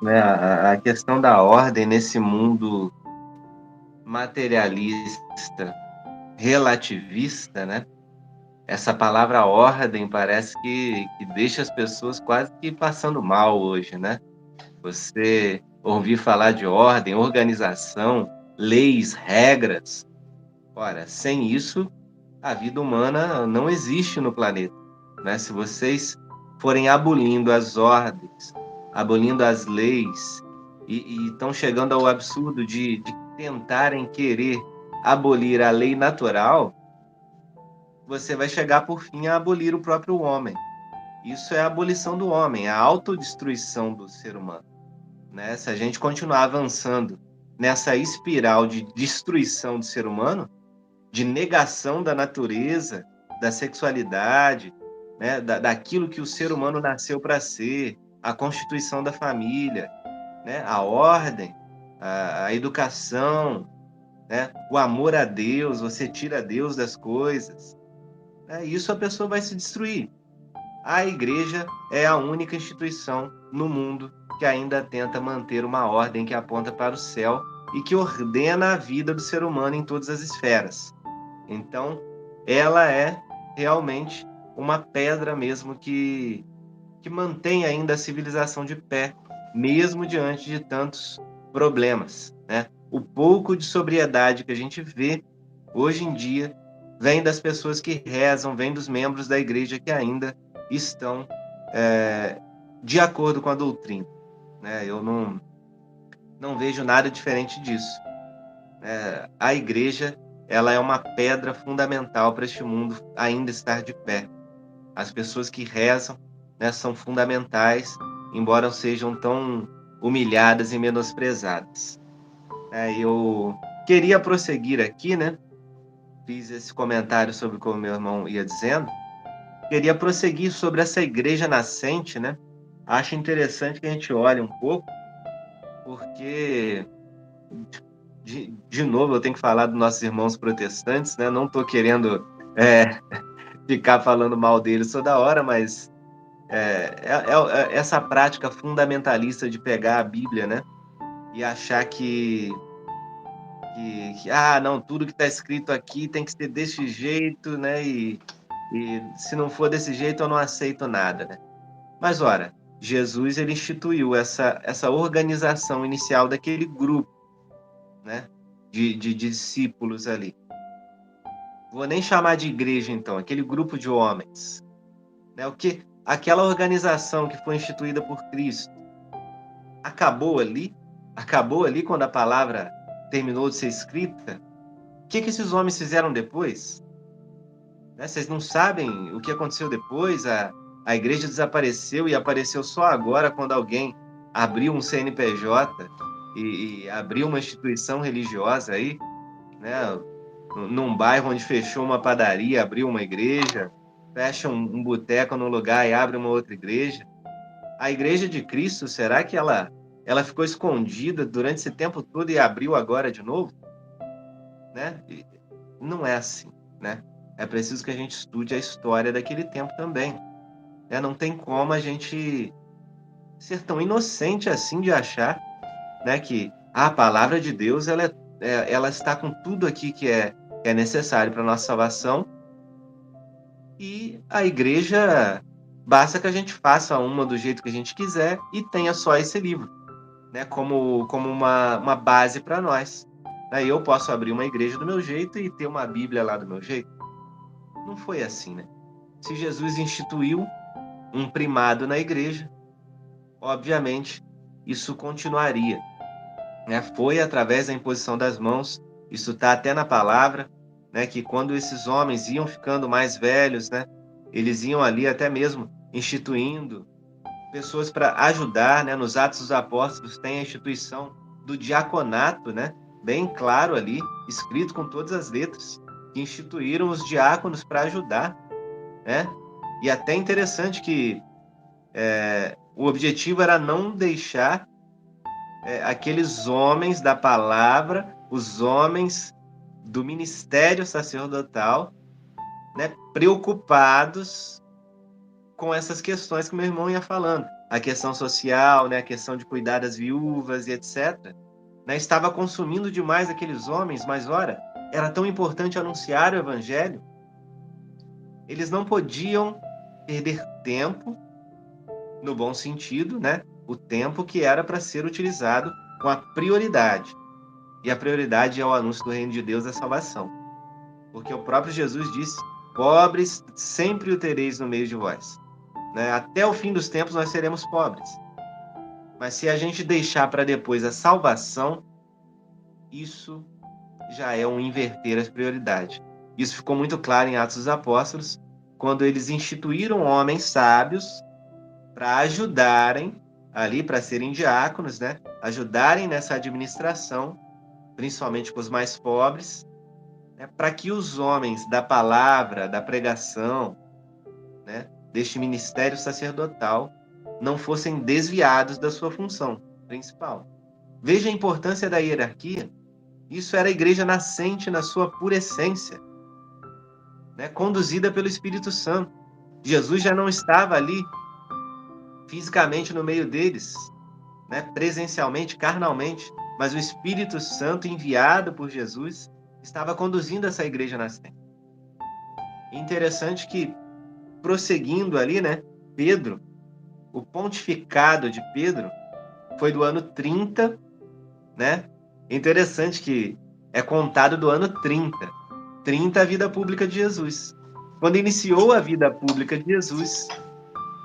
né, a questão da ordem nesse mundo materialista, relativista, né? Essa palavra ordem parece que deixa as pessoas quase que passando mal hoje, né? Você ouvir falar de ordem, organização, leis, regras. Ora, sem isso, a vida humana não existe no planeta, né? Se vocês forem abolindo as ordens, abolindo as leis e estão chegando ao absurdo de tentarem querer abolir a lei natural, você vai chegar por fim a abolir o próprio homem. Isso é a abolição do homem, a autodestruição do ser humano, né? Se a gente continuar avançando nessa espiral de destruição do ser humano, de negação da natureza, da sexualidade, né, daquilo que o ser humano nasceu para ser, a constituição da família, né, a ordem, a educação, né, o amor a Deus, você tira Deus das coisas, né, isso a pessoa vai se destruir. A igreja é a única instituição no mundo que ainda tenta manter uma ordem que aponta para o céu e que ordena a vida do ser humano em todas as esferas. Então, ela é realmente uma pedra mesmo que mantém ainda a civilização de pé, mesmo diante de tantos problemas, né? O pouco de sobriedade que a gente vê hoje em dia vem das pessoas que rezam, vem dos membros da igreja que ainda estão de acordo com a doutrina, né? Eu não vejo nada diferente disso. A igreja, ela é uma pedra fundamental para este mundo ainda estar de pé. As pessoas que rezam, né, são fundamentais, embora sejam tão humilhadas e menosprezadas. Eu queria prosseguir aqui, né? Fiz esse comentário sobre como meu irmão ia dizendo. Queria prosseguir sobre essa igreja nascente, né? Acho interessante que a gente olhe um pouco, porque de novo, eu tenho que falar dos nossos irmãos protestantes, né? Não estou querendo ficar falando mal deles toda hora, mas essa prática fundamentalista de pegar a Bíblia, né? E achar não, tudo que está escrito aqui tem que ser desse jeito, né? E se não for desse jeito, eu não aceito nada, né? Mas, ora, Jesus, ele instituiu essa organização inicial daquele grupo, né? De discípulos ali. Vou nem chamar de igreja, então, aquele grupo de homens, né? Aquela organização que foi instituída por Cristo acabou ali? Acabou ali quando a palavra terminou de ser escrita? O que esses homens fizeram depois? Né? Vocês não sabem o que aconteceu depois? A igreja desapareceu e apareceu só agora quando alguém abriu um CNPJ e abriu uma instituição religiosa aí, né? Num bairro onde fechou uma padaria, abriu uma igreja, fecha um boteco no lugar e abre uma outra igreja. A igreja de Cristo, será que ela ficou escondida durante esse tempo todo e abriu agora de novo? Né? Não é assim, né? É preciso que a gente estude a história daquele tempo também, né? Não tem como a gente ser tão inocente assim de achar, né, que a palavra de Deus ela está com tudo aqui que é necessário para nossa salvação e a igreja basta que a gente faça uma do jeito que a gente quiser e tenha só esse livro, né, como uma base para nós. Aí eu posso abrir uma igreja do meu jeito e ter uma Bíblia lá do meu jeito. Não foi assim, né? Se Jesus instituiu um primado na igreja, obviamente isso continuaria, né? Foi através da imposição das mãos, isso está até na palavra, né? Que quando esses homens iam ficando mais velhos, né? Eles iam ali até mesmo instituindo pessoas para ajudar, né? Nos Atos dos Apóstolos tem a instituição do diaconato, né? Bem claro ali, escrito com todas as letras, que instituíram os diáconos para ajudar, né? E até interessante que o objetivo era não deixar aqueles homens da palavra, os homens do ministério sacerdotal, né, preocupados com essas questões que meu irmão ia falando. a questão social, né, a questão de cuidar das viúvas e etc., né, estava consumindo demais aqueles homens, mas ora, era tão importante anunciar o evangelho, eles não podiam perder tempo, no bom sentido, né, o tempo que era para ser utilizado com a prioridade. E a prioridade é o anúncio do reino de Deus, da salvação. Porque o próprio Jesus disse: pobres sempre o tereis no meio de vós. Né? Até o fim dos tempos nós seremos pobres. Mas se a gente deixar para depois a salvação, isso já é um inverter as prioridades. Isso ficou muito claro em Atos dos Apóstolos, quando eles instituíram homens sábios para ajudarem ali, para serem diáconos, né? Ajudarem nessa administração, principalmente com os mais pobres, né? Para que os homens da palavra, da pregação, né? Deste ministério sacerdotal não fossem desviados da sua função principal. Veja a importância da hierarquia. Isso era a igreja nascente na sua pura essência, né? Conduzida pelo Espírito Santo. Jesus já não estava ali fisicamente no meio deles, né? Presencialmente, carnalmente, mas o Espírito Santo enviado por Jesus estava conduzindo essa igreja nascente. Interessante que, prosseguindo ali, né? Pedro, o pontificado de Pedro foi do ano 30, né? Interessante que é contado do ano 30. 30 a vida pública de Jesus. Quando iniciou a vida pública de Jesus,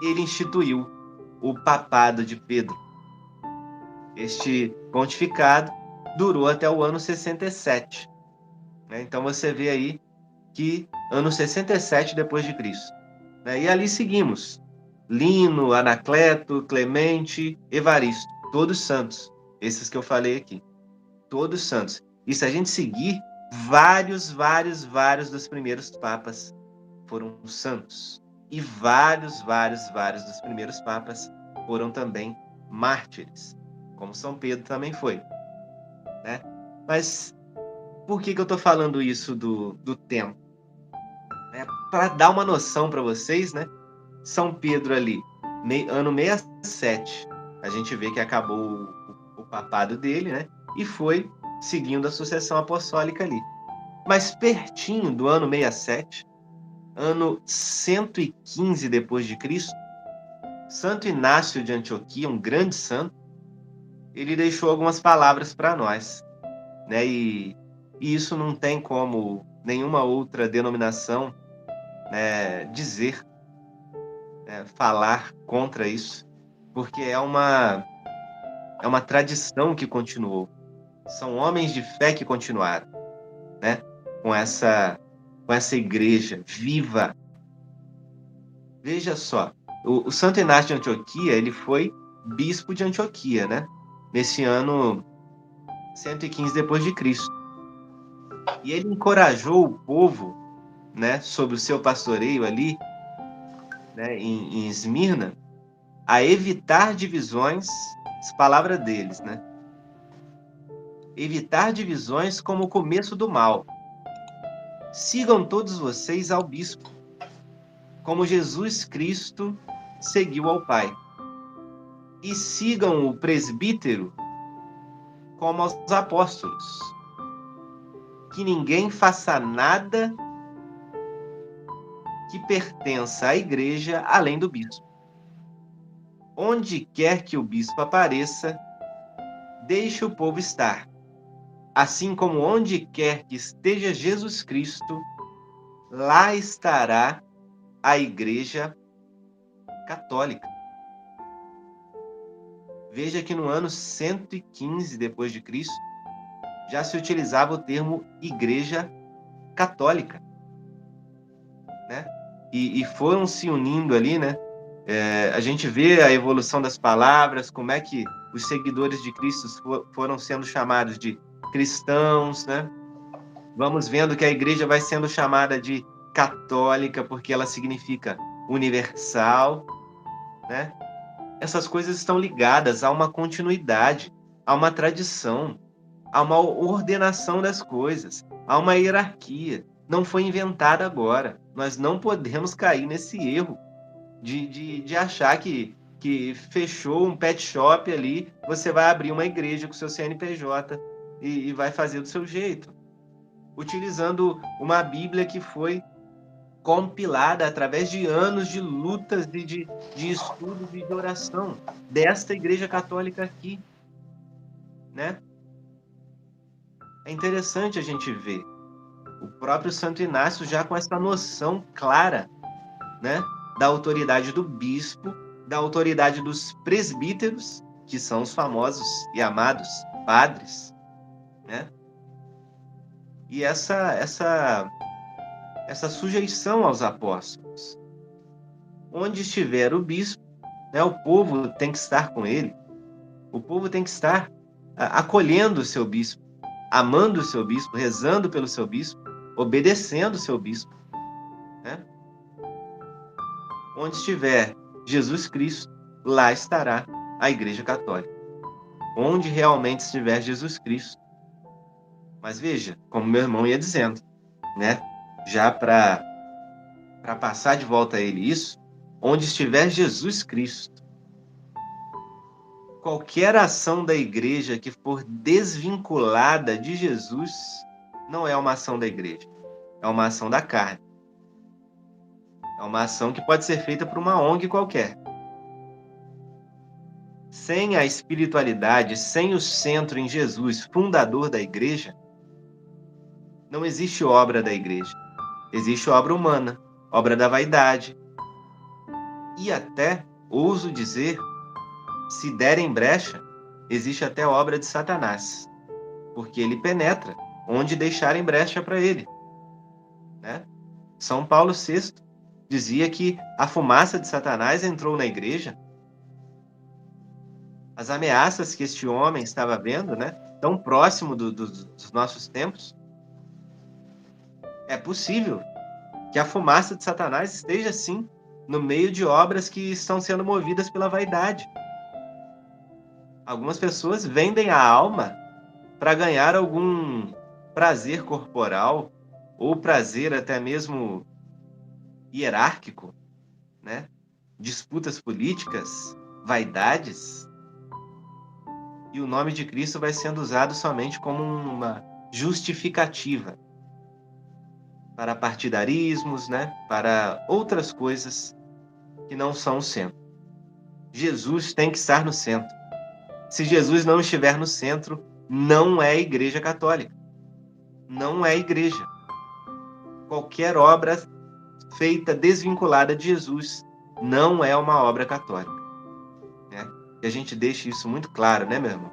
ele instituiu o papado de Pedro. Este pontificado durou até o ano 67. Né? Então você vê aí que ano 67 depois de Cristo. Né? E ali seguimos. Lino, Anacleto, Clemente, Evaristo, todos santos. Esses que eu falei aqui. Todos santos. E se a gente seguir, vários dos primeiros papas foram santos. E vários dos primeiros papas foram também mártires, como São Pedro também foi. Né? Mas por que eu estou falando isso do tempo? Para dar uma noção para vocês, né? São Pedro ali, ano 67, a gente vê que acabou o papado dele, né? E foi seguindo a sucessão apostólica ali. Mas pertinho do ano 67, ano 115 depois de Cristo, Santo Inácio de Antioquia, um grande santo, ele deixou algumas palavras para nós, né? E isso não tem como nenhuma outra denominação, né, dizer, né, falar contra isso, porque é uma tradição que continuou. São homens de fé que continuaram, né? Com essa igreja viva. Veja só, o Santo Inácio de Antioquia, ele foi bispo de Antioquia, né? Nesse ano 115 depois de Cristo. E ele encorajou o povo, né, sob o seu pastoreio ali, né, em Esmirna, a evitar divisões, as palavras deles, né? Evitar divisões como o começo do mal. Sigam todos vocês ao bispo, como Jesus Cristo seguiu ao Pai. E sigam o presbítero como aos apóstolos. Que ninguém faça nada que pertença à igreja além do bispo. Onde quer que o bispo apareça, deixe o povo estar. Assim como onde quer que esteja Jesus Cristo, lá estará a Igreja Católica. Veja que no ano 115 depois de Cristo já se utilizava o termo Igreja Católica, né? E foram se unindo ali, né? A gente vê a evolução das palavras, como é que os seguidores de Cristo foram sendo chamados de cristãos, né? Vamos vendo que a igreja vai sendo chamada de católica, porque ela significa universal, né? Essas coisas estão ligadas a uma continuidade, a uma tradição, a uma ordenação das coisas, a uma hierarquia. Não foi inventada agora. Nós não podemos cair nesse erro de achar que que fechou um pet shop ali, você vai abrir uma igreja com seu CNPJ e vai fazer do seu jeito, utilizando uma Bíblia que foi compilada através de anos de lutas e de estudos e de oração desta Igreja Católica aqui, né? É interessante a gente ver o próprio Santo Inácio já com essa noção clara, né, da autoridade do bispo, da autoridade dos presbíteros, que são os famosos e amados padres, né? E essa sujeição aos apóstolos. Onde estiver o bispo, né, o povo tem que estar com ele. O povo tem que estar acolhendo o seu bispo, amando o seu bispo, rezando pelo seu bispo, obedecendo o seu bispo, né? Onde estiver Jesus Cristo, lá estará a Igreja Católica. Onde realmente estiver Jesus Cristo. Mas veja, como meu irmão ia dizendo, né? Já para passar de volta a ele isso, onde estiver Jesus Cristo, qualquer ação da igreja que for desvinculada de Jesus não é uma ação da igreja, é uma ação da carne. É uma ação que pode ser feita por uma ONG qualquer. Sem a espiritualidade, sem o centro em Jesus, fundador da igreja, não existe obra da igreja. Existe obra humana, obra da vaidade. E até, ouso dizer, se derem brecha, existe até obra de Satanás, porque ele penetra onde deixarem brecha para ele, né? São Paulo VI dizia que a fumaça de Satanás entrou na igreja. As ameaças que este homem estava vendo, né, tão próximo dos nossos tempos, é possível que a fumaça de Satanás esteja, sim, no meio de obras que estão sendo movidas pela vaidade. Algumas pessoas vendem a alma para ganhar algum prazer corporal ou prazer até mesmo hierárquico, né? Disputas políticas, vaidades. E o nome de Cristo vai sendo usado somente como uma justificativa para partidarismos, né? Para outras coisas que não são o centro. Jesus tem que estar no centro. Se Jesus não estiver no centro, não é Igreja Católica. Não é igreja. Qualquer obra feita desvinculada de Jesus não é uma obra católica, né? E a gente deixa isso muito claro, né, meu irmão?